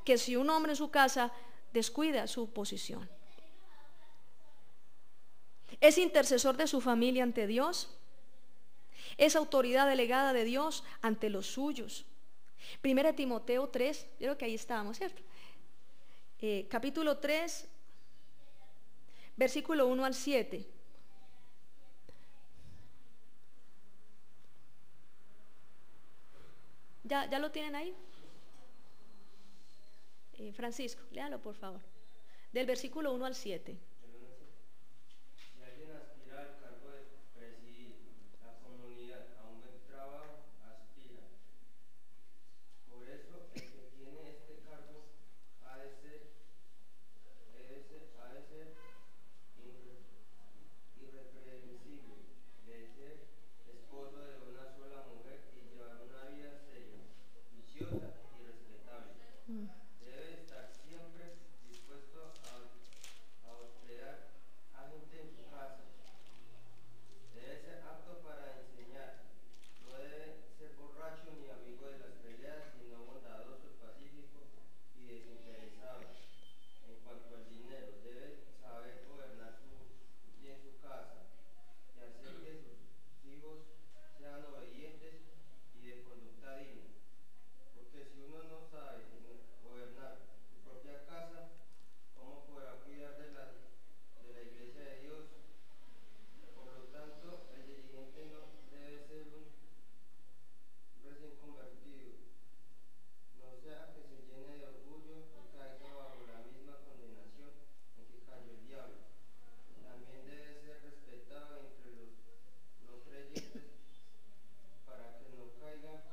que si un hombre en su casa descuida su posición. Es intercesor de su familia ante Dios. Es autoridad delegada de Dios ante los suyos. 1 Timoteo 3, yo creo que ahí estábamos, ¿cierto? Capítulo 3, versículo 1 al 7. ¿Ya lo tienen ahí? Francisco, léalo por favor. Del versículo 1 al 7. Si alguien aspira al cargo de presidir la comunidad, a un buen trabajo, aspira. Por eso, el que tiene este cargo ha de ser irreprensible, de ser esposo de una sola mujer y llevar una vida seria, juiciosa y respetable. Debe estar siempre dispuesto a hospedar a gente en su casa. Debe ser apto para enseñar. No debe ser borracho ni amigo de las peleas, sino bondadoso, pacífico y desinteresado. En cuanto al dinero, debe saber gobernar bien su casa y hacer que sus hijos sean obedientes y de conducta digna. Porque si uno no sabe gobernar su propia casa, ¿cómo podrá cuidar de la iglesia de Dios? Por lo tanto, el dirigente no debe ser un recién convertido, no sea que se llene de orgullo y caiga bajo la misma condenación en que cayó el diablo. También debe ser respetado entre los no creyentes para que no caiga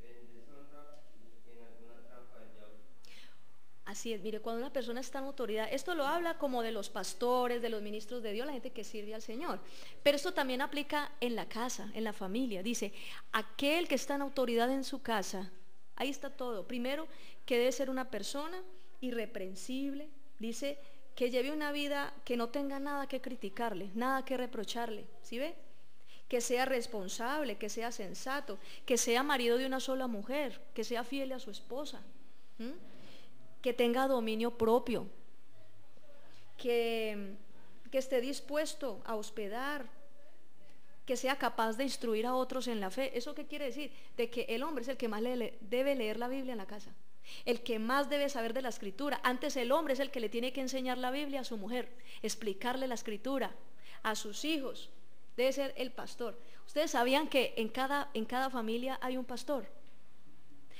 en deshonra y en alguna trampa del diablo. Así es, mire, cuando una persona está en autoridad, esto lo habla como de los pastores, de los ministros de Dios, la gente que sirve al Señor. Pero esto también aplica en la casa, en la familia. Dice, aquel que está en autoridad en su casa, ahí está todo. Primero, que debe ser una persona irreprensible. Dice, que lleve una vida que no tenga nada que criticarle, nada que reprocharle. ¿Sí ve? Que sea responsable, que sea sensato, que sea marido de una sola mujer, que sea fiel a su esposa. Que tenga dominio propio, que esté dispuesto a hospedar, que sea capaz de instruir a otros en la fe. ¿Eso qué quiere decir? De que el hombre es el que más debe leer la Biblia en la casa, el que más debe saber de la Escritura. Antes el hombre es el que le tiene que enseñar la Biblia a su mujer, explicarle la Escritura a sus hijos. Debe ser el pastor. Ustedes sabían que en cada familia hay un pastor.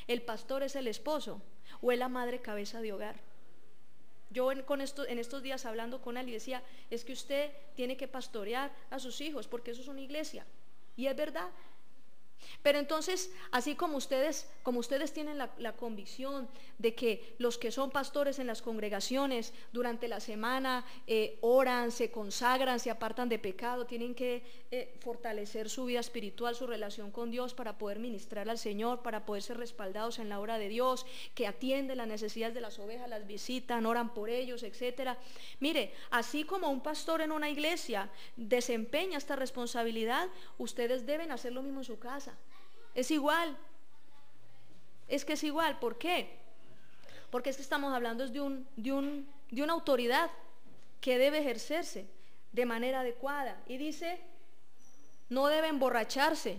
El pastor es el esposo o es la madre cabeza de hogar. Yo en estos días hablando con él y decía, es que usted tiene que pastorear a sus hijos porque eso es una iglesia. Y es verdad. Pero entonces, así como ustedes tienen la convicción de que los que son pastores en las congregaciones durante la semana oran, se consagran, se apartan de pecado, tienen que fortalecer su vida espiritual, su relación con Dios para poder ministrar al Señor, para poder ser respaldados en la obra de Dios, que atienden las necesidades de las ovejas, las visitan, oran por ellos, etcétera. Mire, así como un pastor en una iglesia desempeña esta responsabilidad, ustedes deben hacer lo mismo en su casa. Es igual. Es que es igual. ¿Por qué? Porque es que estamos hablando de una autoridad que debe ejercerse de manera adecuada. Y dice, no debe emborracharse,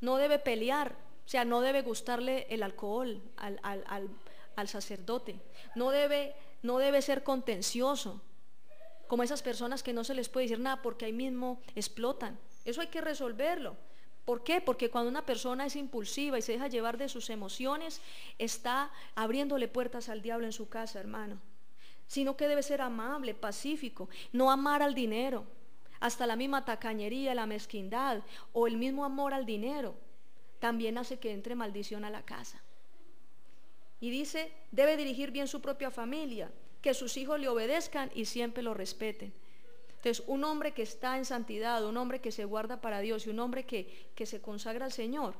no debe pelear, o sea, no debe gustarle el alcohol al sacerdote, no debe ser contencioso, como esas personas que no se les puede decir nada porque ahí mismo explotan. Eso hay que resolverlo. ¿Por qué? Porque cuando una persona es impulsiva y se deja llevar de sus emociones, está abriéndole puertas al diablo en su casa, hermano. Sino que debe ser amable, pacífico, no amar al dinero, hasta la misma tacañería, la mezquindad o el mismo amor al dinero también hace que entre maldición a la casa. Y dice, debe dirigir bien su propia familia, que sus hijos le obedezcan y siempre lo respeten. Entonces, un hombre que está en santidad, un hombre que se guarda para Dios y un hombre que se consagra al Señor,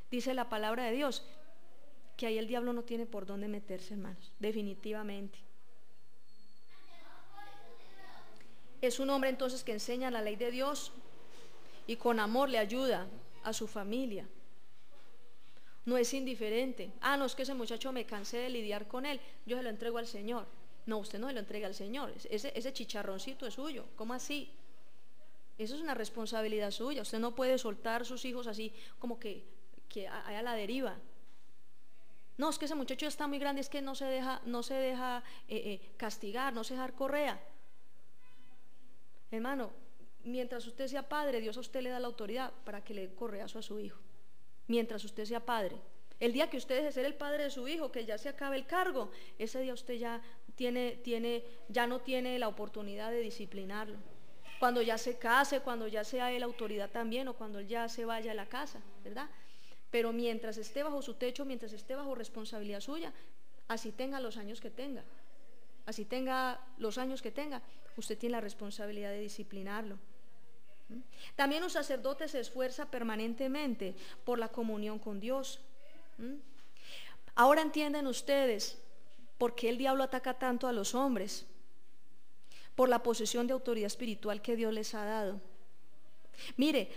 dice la palabra de Dios, que ahí el diablo no tiene por dónde meterse, hermanos, definitivamente. Es un hombre entonces que enseña la ley de Dios y con amor le ayuda a su familia. No es indiferente. No, es que ese muchacho me cansé de lidiar con él, yo se lo entrego al Señor. No, usted no se lo entrega al Señor, ese chicharroncito es suyo. ¿Cómo así? Eso es una responsabilidad suya. Usted no puede soltar sus hijos así como que a la deriva. No, es que ese muchacho ya está muy grande, es que no se deja castigar, no se deja dar correa. Hermano, mientras usted sea padre, Dios a usted le da la autoridad para que le dé correazo a su hijo. Mientras usted sea padre. El día que usted deje de ser el padre de su hijo, que ya se acabe el cargo, ese día usted ya no tiene la oportunidad de disciplinarlo. Cuando ya se case, cuando ya sea él autoridad también, o cuando él ya se vaya a la casa, ¿verdad? Pero mientras esté bajo su techo, mientras esté bajo responsabilidad suya, así tenga los años que tenga, usted tiene la responsabilidad de disciplinarlo. También un sacerdote se esfuerza permanentemente por la comunión con Dios. Ahora entienden ustedes por qué el diablo ataca tanto a los hombres, por la posesión de autoridad espiritual que Dios les ha dado. Mire,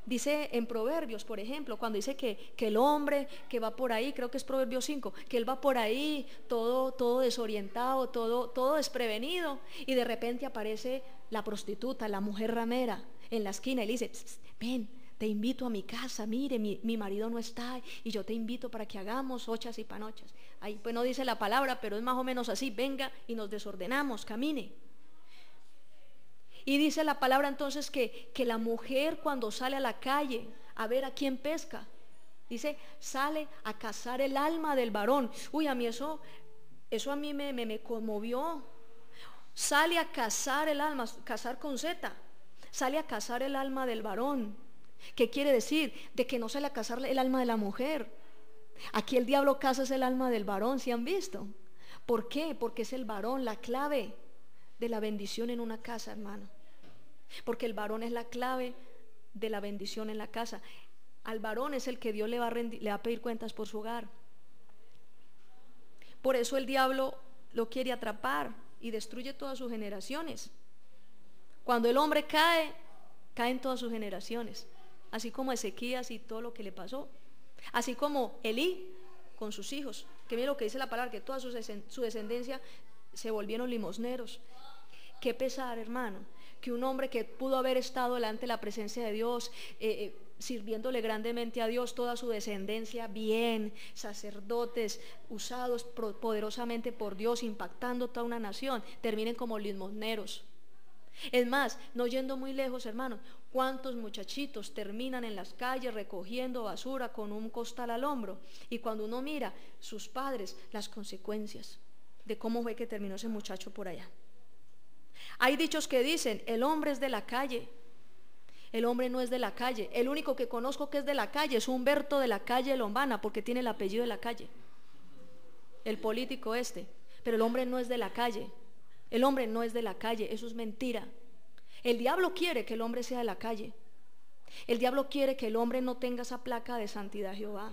dice en Proverbios, por ejemplo, cuando dice que el hombre que va por ahí, creo que es Proverbios 5, que él va por ahí todo desorientado, todo desprevenido, y de repente aparece la prostituta, la mujer ramera en la esquina, y le dice: ven, te invito a mi casa, mire, mi marido no está y yo te invito para que hagamos ochas y panochas. Ahí pues no dice la palabra, pero es más o menos así: venga y nos desordenamos, camine. Y dice la palabra entonces que la mujer, cuando sale a la calle a ver a quién pesca, dice, sale a cazar el alma del varón. Uy, a mí eso a mí me conmovió. Sale a cazar el alma, cazar con Z, sale a cazar el alma del varón. ¿Qué quiere decir? De que no sale a cazar el alma de la mujer. Aquí el diablo caza es el alma del varón, ¿sí han visto? ¿Por qué? Porque es el varón la clave de la bendición en una casa, hermano. Porque el varón es la clave de la bendición en la casa. Al varón es el que Dios le va a pedir cuentas por su hogar. Por eso el diablo lo quiere atrapar y destruye todas sus generaciones. Cuando el hombre caen todas sus generaciones, así como Ezequías y todo lo que le pasó, así como Elí con sus hijos, que mira lo que dice la palabra, que toda su descendencia se volvieron limosneros. Qué pesar, hermano, que un hombre que pudo haber estado delante de la presencia de Dios, sirviéndole grandemente a Dios, toda su descendencia bien, sacerdotes usados poderosamente por Dios, impactando toda una nación, terminen como limosneros. Es más, no yendo muy lejos, hermano, ¿cuántos muchachitos terminan en las calles recogiendo basura con un costal al hombro? Y cuando uno mira sus padres, las consecuencias de cómo fue que terminó ese muchacho por allá. Hay dichos que dicen: el hombre es de la calle. El hombre no es de la calle. El único que conozco que es de la calle es Humberto de la calle Lombana, porque tiene el apellido de la calle, el político este. Pero el hombre no es de la calle. El hombre no es de la calle, eso es mentira. El diablo quiere que el hombre sea de la calle. El diablo quiere que el hombre no tenga esa placa de santidad Jehová.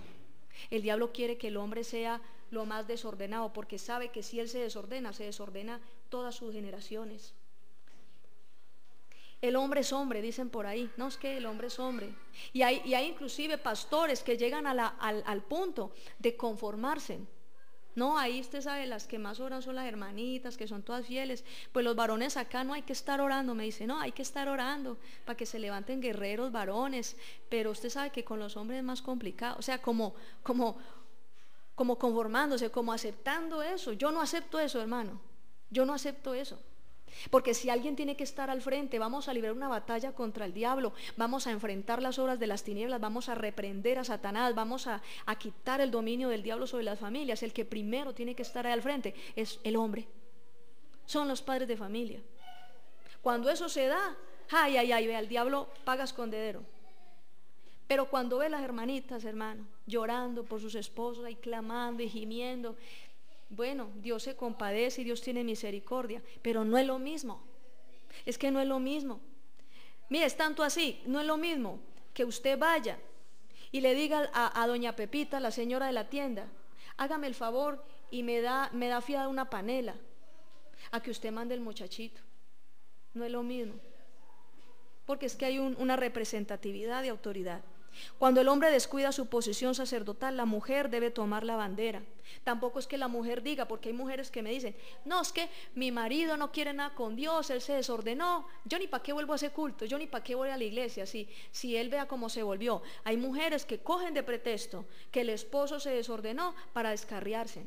El diablo quiere que el hombre sea lo más desordenado, porque sabe que si él se desordena todas sus generaciones. El hombre es hombre, dicen por ahí. No, es que el hombre es hombre. Y hay inclusive pastores que llegan al punto de conformarse. No, ahí usted sabe, las que más oran son las hermanitas, que son todas fieles. Pues los varones acá no hay que estar orando, me dice. No, hay que estar orando para que se levanten guerreros varones. Pero usted sabe que con los hombres es más complicado. O sea, como conformándose, como aceptando eso. Yo no acepto eso, hermano. Yo no acepto eso. Porque si alguien tiene que estar al frente, vamos a librar una batalla contra el diablo, vamos a enfrentar las obras de las tinieblas, vamos a reprender a Satanás, vamos a quitar el dominio del diablo sobre las familias. El que primero tiene que estar ahí al frente es el hombre, son los padres de familia. Cuando eso se da, ve, al diablo paga escondedero. Pero cuando ve las hermanitas, hermano, llorando por sus esposos, ahí clamando y gimiendo, bueno, Dios se compadece y Dios tiene misericordia, pero no es lo mismo. Es que no es lo mismo. Mire, es tanto así, no es lo mismo que usted vaya y le diga a doña Pepita, la señora de la tienda: hágame el favor y me da fiada una panela, a que usted mande el muchachito. No es lo mismo, porque es que hay una representatividad de autoridad. Cuando el hombre descuida su posición sacerdotal, la mujer debe tomar la bandera. Tampoco es que la mujer diga, porque hay mujeres que me dicen, no, es que mi marido no quiere nada con Dios, él se desordenó, yo ni para qué vuelvo a ese culto, yo ni para qué voy a la iglesia, si él vea cómo se volvió. Hay mujeres que cogen de pretexto que el esposo se desordenó para descarriarse.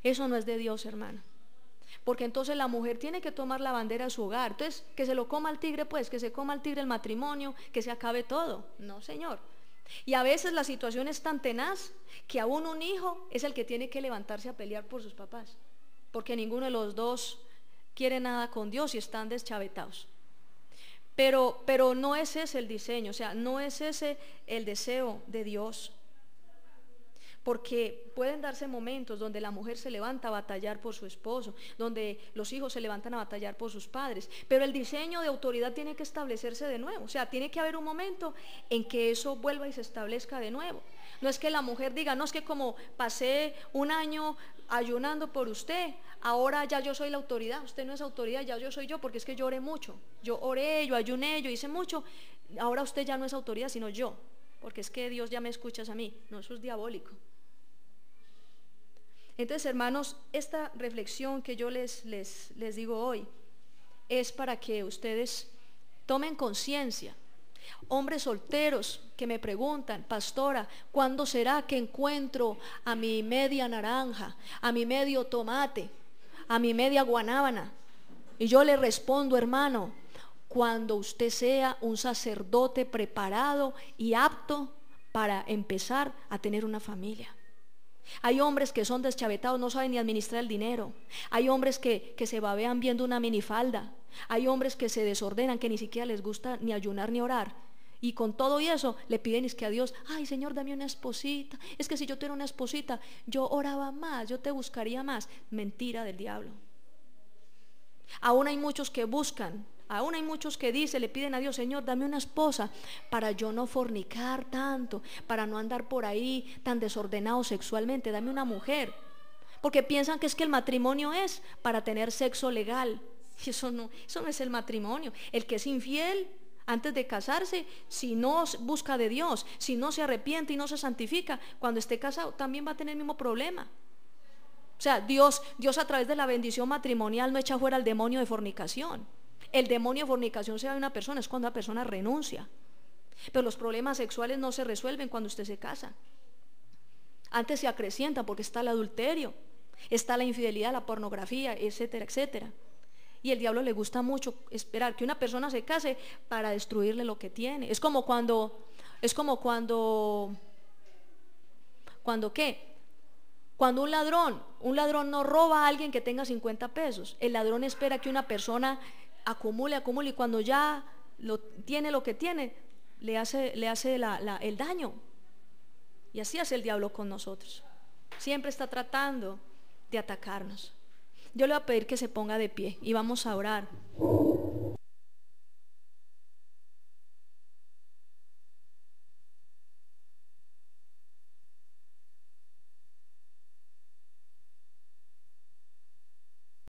Eso no es de Dios, hermano. Porque entonces la mujer tiene que tomar la bandera de su hogar. Entonces, que se lo coma el tigre, pues, que se coma el tigre el matrimonio, que se acabe todo. No, señor. Y a veces la situación es tan tenaz que aún un hijo es el que tiene que levantarse a pelear por sus papás, porque ninguno de los dos quiere nada con Dios y están deschavetados. Pero no es ese el diseño, o sea, no es ese el deseo de Dios. Porque pueden darse momentos donde la mujer se levanta a batallar por su esposo, donde los hijos se levantan a batallar por sus padres, pero el diseño de autoridad tiene que establecerse de nuevo. O sea, tiene que haber un momento en que eso vuelva y se establezca de nuevo. No es que la mujer diga, no, es que como pasé un año ayunando por usted, ahora ya yo soy la autoridad. Usted no es autoridad, ya yo soy yo, porque es que yo oré mucho, yo oré, yo ayuné, yo hice mucho, ahora usted ya no es autoridad sino yo, porque es que Dios ya me escuchas a mí. No, eso es diabólico. Entonces, hermanos, esta reflexión que yo les digo hoy es para que ustedes tomen conciencia. Hombres solteros que me preguntan, pastora, ¿cuándo será que encuentro a mi media naranja, a mi medio tomate, a mi media guanábana? Y yo le respondo, hermano, cuando usted sea un sacerdote preparado y apto para empezar a tener una familia. Hay hombres que son deschavetados, no saben ni administrar el dinero. Hay hombres que se babean viendo una minifalda. Hay hombres que se desordenan, que ni siquiera les gusta ni ayunar ni orar. Y con todo y eso le piden es que a Dios, ay Señor, dame una esposita. Es que si yo tuviera una esposita, yo oraba más, yo te buscaría más. Mentira del diablo. Aún hay muchos que buscan, aún hay muchos que dicen, le piden a Dios, Señor, dame una esposa para yo no fornicar tanto, para no andar por ahí tan desordenado sexualmente, dame una mujer, porque piensan que es que el matrimonio es para tener sexo legal, y eso no es el matrimonio. El que es infiel antes de casarse, si no busca de Dios, si no se arrepiente y no se santifica, cuando esté casado también va a tener el mismo problema. O sea, Dios a través de la bendición matrimonial no echa fuera al demonio de fornicación. El demonio de fornicación se va de una persona es cuando la persona renuncia. Pero los problemas sexuales no se resuelven cuando usted se casa. Antes se acrecientan porque está el adulterio, está la infidelidad, la pornografía, etcétera, etcétera. Y el diablo le gusta mucho esperar que una persona se case para destruirle lo que tiene. Es como cuando ¿qué? Cuando un ladrón no roba a alguien que tenga 50 pesos. El ladrón espera que una persona acumule y cuando ya tiene lo que tiene, le hace el daño. Y así hace el diablo con nosotros. Siempre está tratando de atacarnos. Yo le voy a pedir que se ponga de pie y vamos a orar.